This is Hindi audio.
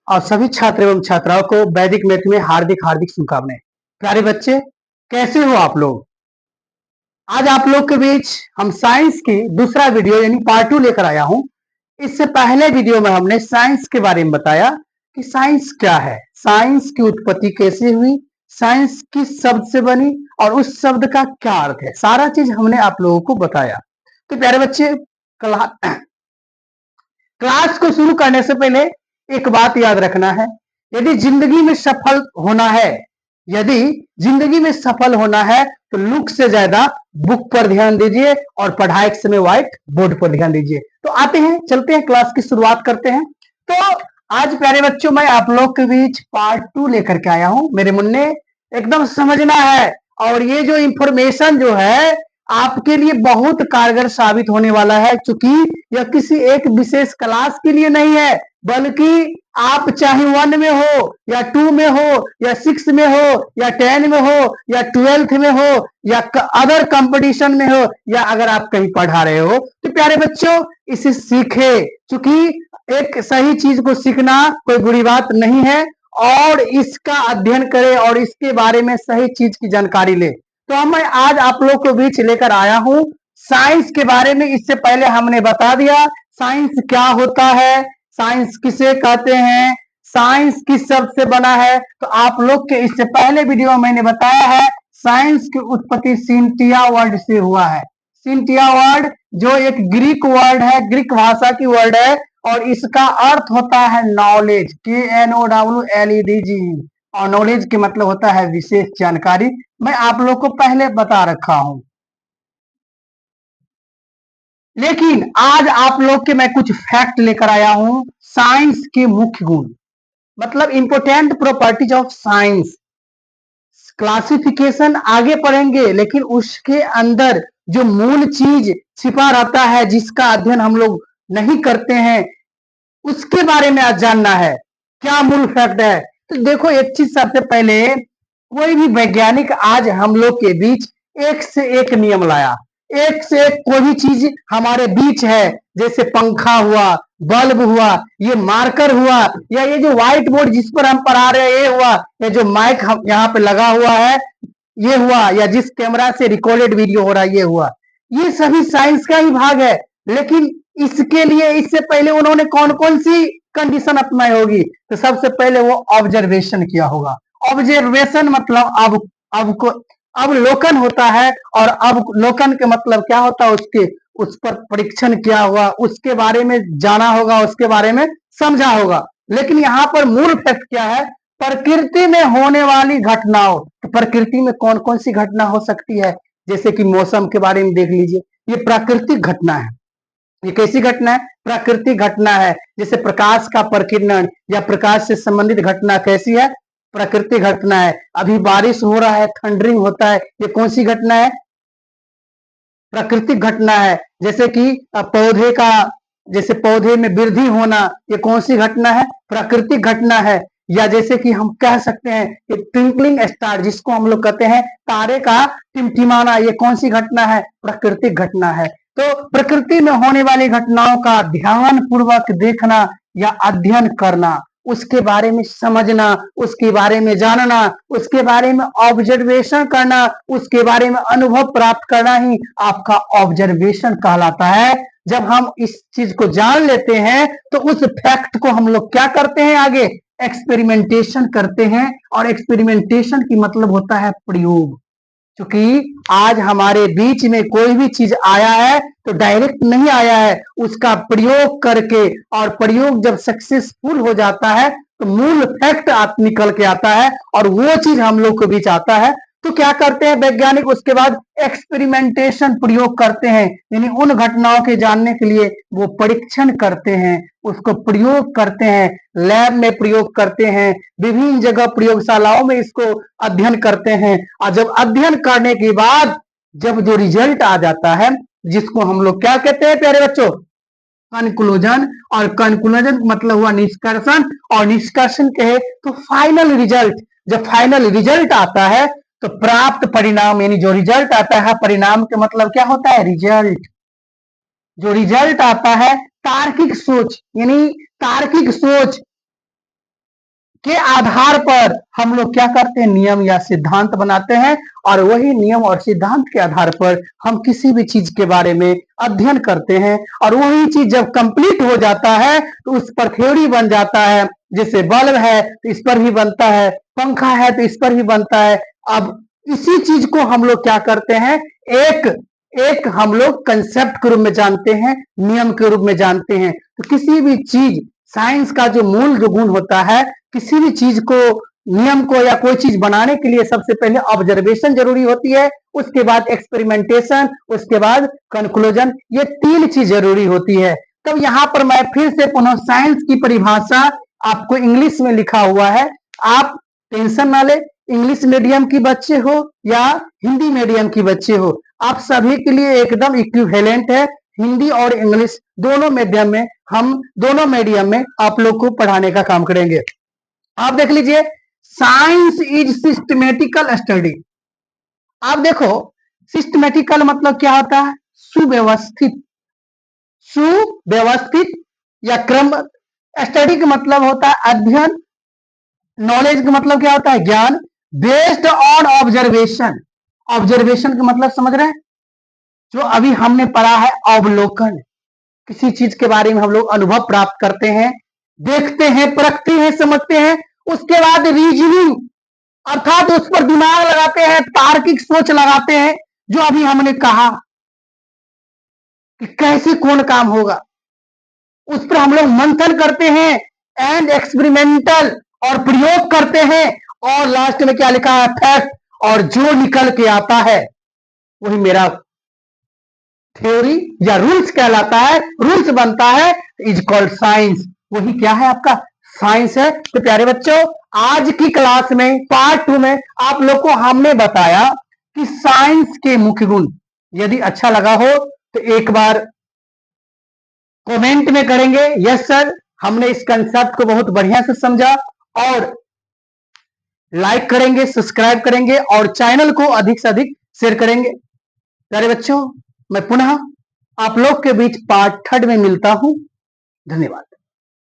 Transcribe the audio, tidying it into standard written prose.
और सभी छात्र एवं छात्राओं को वैदिक मैथ में हार्दिक हार्दिक शुभकामनाएं। प्यारे बच्चे, कैसे हो आप लोग? आज आप लोग के बीच हम साइंस की दूसरा वीडियो यानी पार्ट 2 लेकर आया हूं। इससे पहले वीडियो में हमने साइंस के बारे में बताया कि साइंस क्या है, साइंस की उत्पत्ति कैसे हुई, साइंस किस शब्द से बनी और उस शब्द का क्या अर्थ है। सारा चीज हमने आप लोगों को बताया। तो प्यारे बच्चे, क्लास को शुरू करने से पहले एक बात याद रखना है। यदि जिंदगी में सफल होना है, यदि जिंदगी में सफल होना है तो लुक से ज्यादा बुक पर ध्यान दीजिए और पढ़ाई के समय व्हाइट बोर्ड पर ध्यान दीजिए। तो आते हैं, चलते हैं, क्लास की शुरुआत करते हैं। तो आज प्यारे बच्चों, मैं आप लोग के बीच पार्ट 2 लेकर के आया हूं। मेरे मुन्ने, एकदम समझना है और ये जो इंफॉर्मेशन जो है आपके लिए बहुत कारगर साबित होने वाला है, क्योंकि यह किसी एक विशेष क्लास के लिए नहीं है, बल्कि आप चाहे 1 में हो या 2 में हो या 6 में हो या 10 में हो या 12th में हो या अदर कंपटीशन में हो या अगर आप कहीं पढ़ा रहे हो, तो प्यारे बच्चों इसे सीखे। क्योंकि एक सही चीज को सीखना कोई बुरी बात नहीं है, और इसका अध्ययन करें और इसके बारे में सही चीज की जानकारी ले। तो मैं आज आप लोग के बीच लेकर आया हूं साइंस के बारे में। इससे पहले हमने बता दिया साइंस क्या होता है, साइंस किसे कहते हैं, साइंस किस शब्द से बना है। तो आप लोग के इससे पहले वीडियो में मैंने बताया है साइंस की उत्पत्ति सिंटिया वर्ड से हुआ है। सिंटिया वर्ड जो एक ग्रीक वर्ड है, ग्रीक भाषा की वर्ड है, और इसका अर्थ होता है नॉलेज, KNOWLEDG। और नॉलेज के मतलब होता है विशेष जानकारी। मैं आप लोग को पहले बता रखा हूं, लेकिन आज आप लोग के मैं कुछ फैक्ट लेकर आया हूं। साइंस के मुख्य गुण, मतलब important properties of science. Classification आगे पढ़ेंगे, लेकिन उसके अंदर जो मूल चीज छिपा रहता है जिसका अध्ययन हम लोग नहीं करते हैं, उसके बारे में आज जानना है। क्या मूल फैक्ट है? तो देखो, एक चीज सबसे पहले, कोई भी वैज्ञानिक आज हम लोग के बीच एक से एक नियम लाया। एक से एक कोई भी चीज हमारे बीच है, जैसे पंखा हुआ, बल्ब हुआ, ये मार्कर हुआ, या ये जो व्हाइट बोर्ड जिस पर हम पढ़ा रहे हैं ये हुआ, या जो माइक यहाँ पे लगा हुआ है ये हुआ, या जिस कैमरा से रिकॉर्डेड वीडियो हो रहा है ये हुआ। ये सभी साइंस का ही भाग है। लेकिन इसके लिए इससे पहले उन्होंने कौन कौन सी कंडीशन अपनाई होगी? तो सबसे पहले वो ऑब्जर्वेशन किया होगा। ऑब्जर्वेशन मतलब अब को अवलोकन होता है, और अवलोकन के मतलब क्या होता है, उसके उस पर परीक्षण किया होगा, उसके बारे में जाना होगा, उसके बारे में समझा होगा। लेकिन यहाँ पर मूल फैक्ट क्या है? प्रकृति में होने वाली घटनाओं। तो प्रकृति में कौन कौन सी घटना हो सकती है? जैसे कि मौसम के बारे में देख लीजिए, ये प्राकृतिक घटना है। ये कैसी घटना है? प्राकृतिक घटना है। जैसे प्रकाश का प्रकीर्णन या प्रकाश से संबंधित घटना कैसी है? प्राकृतिक घटना है। अभी बारिश हो रहा है, थंडरिंग होता है, ये कौन सी घटना है? प्राकृतिक घटना है। जैसे कि पौधे का, जैसे पौधे में वृद्धि होना, ये कौन सी घटना है? प्राकृतिक घटना है। या जैसे कि हम कह सकते हैं कि ट्विंकलिंग स्टार, जिसको हम लोग कहते हैं तारे का टिमटिमाना, ये कौन सी घटना है? प्राकृतिक घटना है। तो प्रकृति में होने वाली घटनाओं का ध्यान पूर्वक देखना या अध्ययन करना, उसके बारे में समझना, उसके बारे में जानना, उसके बारे में ऑब्जर्वेशन करना, उसके बारे में अनुभव प्राप्त करना ही आपका ऑब्जर्वेशन कहलाता है। जब हम इस चीज को जान लेते हैं तो उस फैक्ट को हम लोग क्या करते हैं, आगे एक्सपेरिमेंटेशन करते हैं। और एक्सपेरिमेंटेशन की मतलब होता है प्रयोग। क्योंकि आज हमारे बीच में कोई भी चीज आया है तो डायरेक्ट नहीं आया है, उसका प्रयोग करके, और प्रयोग जब सक्सेसफुल हो जाता है तो मूल फैक्ट आप निकल के आता है, और वो चीज हम लोग के बीच आता है। तो क्या करते हैं वैज्ञानिक? उसके बाद एक्सपेरिमेंटेशन, प्रयोग करते हैं, यानी उन घटनाओं के जानने के लिए वो परीक्षण करते हैं, उसको प्रयोग करते हैं, लैब में प्रयोग करते हैं, विभिन्न जगह प्रयोगशालाओं में इसको अध्ययन करते हैं। और जब अध्ययन करने के बाद जब जो रिजल्ट आ जाता है, जिसको हम लोग क्या कहते हैं प्यारे बच्चों? कंक्लूजन। और कंक्लूजन मतलब हुआ निष्कर्षण, और निष्कर्षण कहे तो फाइनल रिजल्ट। जब फाइनल रिजल्ट आता है तो प्राप्त परिणाम, यानी जो रिजल्ट आता है, परिणाम के मतलब क्या होता है? रिजल्ट। जो रिजल्ट आता है तार्किक सोच, यानी तार्किक सोच के आधार पर हम लोग क्या करते हैं, नियम या सिद्धांत बनाते हैं, और वही नियम और सिद्धांत के आधार पर हम किसी भी चीज के बारे में अध्ययन करते हैं, और वही चीज जब कंप्लीट हो जाता है तो उस पर थ्योरी बन जाता है। जैसे बल्ब है तो इस पर भी बनता है, पंखा है तो इस पर भी बनता है। अब इसी चीज को हम लोग क्या करते हैं, एक एक हम लोग कंसेप्ट के रूप में जानते हैं, नियम के रूप में जानते हैं। तो किसी भी चीज, साइंस का जो मूल जो गुण होता है, किसी भी चीज को, नियम को या कोई चीज बनाने के लिए सबसे पहले ऑब्जर्वेशन जरूरी होती है, उसके बाद एक्सपेरिमेंटेशन, उसके बाद कंक्लूजन, ये 3 चीज जरूरी होती है। तब यहाँ पर मैं फिर से पुनः साइंस की परिभाषा आपको इंग्लिश में लिखा हुआ है, आप टेंशन ना ले, इंग्लिश मीडियम की बच्चे हो या हिंदी मीडियम की बच्चे हो, आप सभी के लिए एकदम इक्विवेलेंट है। हिंदी और इंग्लिश दोनों मीडियम में, हम दोनों मीडियम में आप लोग को पढ़ाने का काम करेंगे। आप देख लीजिए, साइंस इज सिस्टमेटिकल स्टडी। आप देखो, सिस्टमेटिकल मतलब क्या होता है, सुव्यवस्थित, सुव्यवस्थित या क्रम। स्टडी का मतलब होता है अध्ययन, नॉलेज का मतलब क्या होता है, ज्ञान, बेस्ड ऑन ऑब्जर्वेशन। ऑब्जर्वेशन का मतलब समझ रहे हैं, जो अभी हमने पढ़ा है अवलोकन, किसी चीज के बारे में हम लोग अनुभव प्राप्त करते हैं, देखते हैं, परखते हैं, समझते हैं, उसके बाद रीजनिंग अर्थात उस पर दिमाग लगाते हैं, तार्किक सोच लगाते हैं, जो अभी हमने कहा कि कैसे कौन काम होगा, उस पर हम लोग मंथन करते हैं, एंड एक्सपेरिमेंटल, और प्रयोग करते हैं, और लास्ट में क्या लिखा है, फैक्ट, और जो निकल के आता है वही मेरा थ्योरी या रूल्स कहलाता है, रूल्स बनता है, इज कॉल्ड साइंस। वही क्या है, आपका साइंस है। तो प्यारे बच्चों, आज की क्लास में पार्ट 2 में आप लोग को हमने बताया कि साइंस के मुख्य गुण। यदि अच्छा लगा हो तो एक बार कमेंट में करेंगे यस सर, हमने इस कंसेप्ट को बहुत बढ़िया से समझा, और लाइक करेंगे, सब्सक्राइब करेंगे, और चैनल को अधिक से अधिक शेयर करेंगे। प्यारे बच्चों, मैं पुनः आप लोग के बीच पार्ट 3 में मिलता हूं। धन्यवाद।